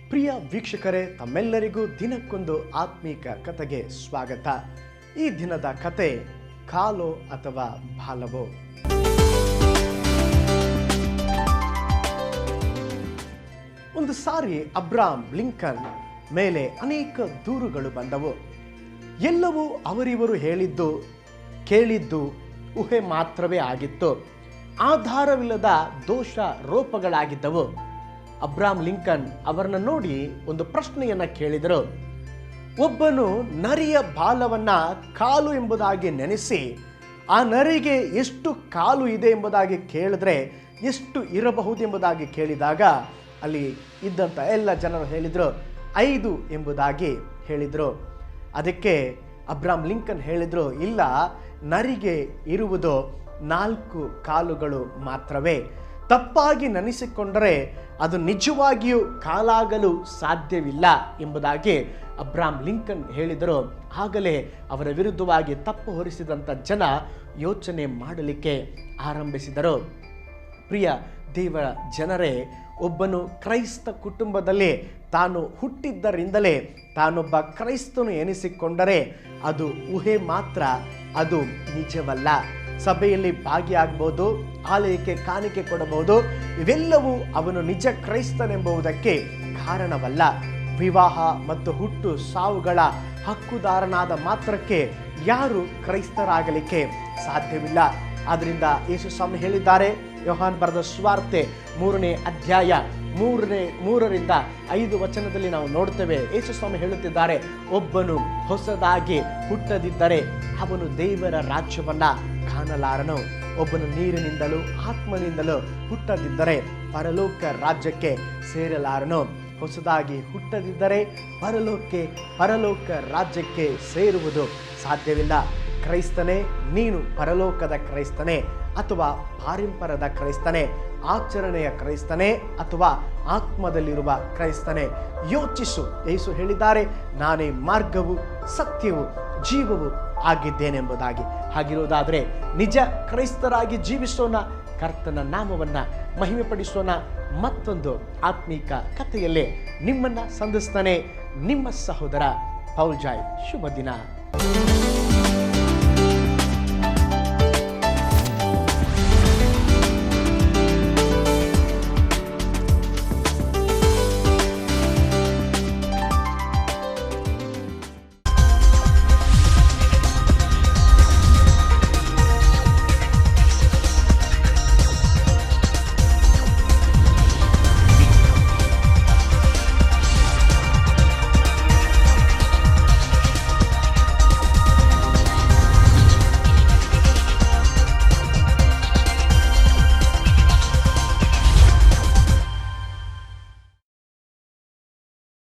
ಪ್ರಿಯ ವೀಕ್ಷಕರೇ, ತಮ್ಮೆಲ್ಲರಿಗೂ ದಿನಕ್ಕೊಂದು ಆತ್ಮೀಕ ಕಥೆಗೆ ಸ್ವಾಗತ. ಈ ದಿನದ ಕತೆ ಕಾಲೋ ಅಥವಾ ಬಾಲವೋ. ಒಂದು ಸಾರಿ ಅಬ್ರಹಾಂ ಲಿಂಕನ್ ಮೇಲೆ ಅನೇಕ ದೂರುಗಳು ಬಂದವು. ಎಲ್ಲವೂ ಅವರಿವರು ಹೇಳಿದ್ದು ಕೇಳಿದ್ದು ಊಹೆ ಮಾತ್ರವೇ ಆಗಿತ್ತು. ಆಧಾರವಿಲ್ಲದ ದೋಷಾರೋಪಗಳಾಗಿದ್ದವು. ಅಬ್ರಹಾಂ ಲಿಂಕನ್ ಅವರನ್ನು ನೋಡಿ ಒಂದು ಪ್ರಶ್ನೆಯನ್ನ ಕೇಳಿದರು. ಒಬ್ಬನು ನರಿಯ ಬಾಲವನ್ನ ಕಾಲು ಎಂಬುದಾಗಿ ನೆನೆಸಿ ಆ ನರಿಗೆ ಎಷ್ಟು ಕಾಲು ಇದೆ ಎಂಬುದಾಗಿ ಕೇಳಿದ್ರೆ ಎಷ್ಟು ಇರಬಹುದು ಎಂಬುದಾಗಿ ಕೇಳಿದಾಗ ಅಲ್ಲಿ ಇದ್ದಂಥ ಎಲ್ಲ ಜನರು ಹೇಳಿದರು 5 ಎಂಬುದಾಗಿ ಹೇಳಿದರು. ಅದಕ್ಕೆ ಅಬ್ರಹಾಂ ಲಿಂಕನ್ ಹೇಳಿದರು, ಇಲ್ಲ, ನರಿಗೆ ಇರುವುದು 4 ಕಾಲುಗಳು ಮಾತ್ರವೇ. ತಪ್ಪಾಗಿ ನೆನೆಸಿಕೊಂಡರೆ ಅದು ನಿಜವಾಗಿಯೂ ಕಾಲಾಗಲು ಸಾಧ್ಯವಿಲ್ಲ ಎಂಬುದಾಗಿ ಅಬ್ರಹಾಂ ಲಿಂಕನ್ ಹೇಳಿದರು. ಆಗಲೇ ಅವರ ವಿರುದ್ಧವಾಗಿ ತಪ್ಪು ಹೊರಿಸಿದಂಥ ಜನ ಯೋಚನೆ ಮಾಡಲಿಕ್ಕೆ ಆರಂಭಿಸಿದರು. ಪ್ರಿಯ ದೇವರ ಜನರೇ, ಒಬ್ಬನು ಕ್ರೈಸ್ತ ಕುಟುಂಬದಲ್ಲಿ ತಾನು ಹುಟ್ಟಿದ್ದರಿಂದಲೇ ತಾನೊಬ್ಬ ಕ್ರೈಸ್ತನು ಎನಿಸಿಕೊಂಡರೆ ಅದು ಊಹೆ ಮಾತ್ರ, ಅದು ನಿಜವಲ್ಲ. ಸಭೆಯಲ್ಲಿ ಭಾಗಿಯಾಗಬಹುದು, ಆಲಯಕ್ಕೆ ಕಾಣಿಕೆ ಕೊಡಬಹುದು, ಇವೆಲ್ಲವೂ ಅವನು ನಿಜ ಕ್ರೈಸ್ತನೆಂಬುದಕ್ಕೆ ಕಾರಣವಲ್ಲ. ವಿವಾಹ ಮತ್ತು ಹುಟ್ಟು ಸಾವುಗಳ ಹಕ್ಕುದಾರನಾದ ಮಾತ್ರಕ್ಕೆ ಯಾರು ಕ್ರೈಸ್ತರಾಗಲಿಕ್ಕೆ ಸಾಧ್ಯವಿಲ್ಲ. ಆದ್ದರಿಂದ ಯೇಸು ಸ್ವಾಮಿ ಹೇಳಿದ್ದಾರೆ, ಯೋಹಾನ್ ಬರೆದ ಸುವಾರ್ತೆ 3ನೇ ಅಧ್ಯಾಯ 3ರಿಂದ 5 ವಚನದಲ್ಲಿ ನಾವು ನೋಡ್ತೇವೆ. ಯೇಸು ಸ್ವಾಮಿ ಹೇಳುತ್ತಿದ್ದಾರೆ, ಒಬ್ಬನು ಹೊಸದಾಗಿ ಹುಟ್ಟದಿದ್ದರೆ ಅವನು ದೇವರ ರಾಜ್ಯವನ್ನ ಕಾಣಲಾರನು. ಒಬ್ಬನು ನೀರಿನಿಂದಲೂ ಆತ್ಮನಿಂದಲೂ ಹುಟ್ಟದಿದ್ದರೆ ಪರಲೋಕ ರಾಜ್ಯಕ್ಕೆ ಸೇರಲಾರನು. ಹೊಸದಾಗಿ ಹುಟ್ಟದಿದ್ದರೆ ಪರಲೋಕ ರಾಜ್ಯಕ್ಕೆ ಸೇರುವುದು ಸಾಧ್ಯವಿಲ್ಲ. ಕ್ರೈಸ್ತನೇ, ನೀನು ಪರಲೋಕದ ಕ್ರೈಸ್ತನೇ ಅಥವಾ ಪಾರಂಪರದ ಕ್ರೈಸ್ತನೇ, ಆಚರಣೆಯ ಕ್ರೈಸ್ತನೇ ಅಥವಾ ಆತ್ಮದಲ್ಲಿರುವ ಕ್ರೈಸ್ತನೇ? ಯೋಚಿಸು. ಯೇಸು ಹೇಳಿದ್ದಾರೆ, ನಾನೇ ಮಾರ್ಗವು ಸತ್ಯವು ಜೀವವು ಆಗಿದ್ದೇನೆಂಬುದಾಗಿ. ಹಾಗಿರುವುದಾದರೆ ನಿಜ ಕ್ರೈಸ್ತರಾಗಿ ಜೀವಿಸೋಣ, ಕರ್ತನ ನಾಮವನ್ನ ಮಹಿಮೆ ಪಡಿಸೋಣ. ಮತ್ತೊಂದು ಆತ್ಮೀಕ ಕಥೆಯಲ್ಲೇ ನಿಮ್ಮನ್ನ ಸಂಧಿಸ್ತಾನೆ ನಿಮ್ಮ ಸಹೋದರ ಪೌಲ್ ಜಾಯ್. ಶುಭ ದಿನ.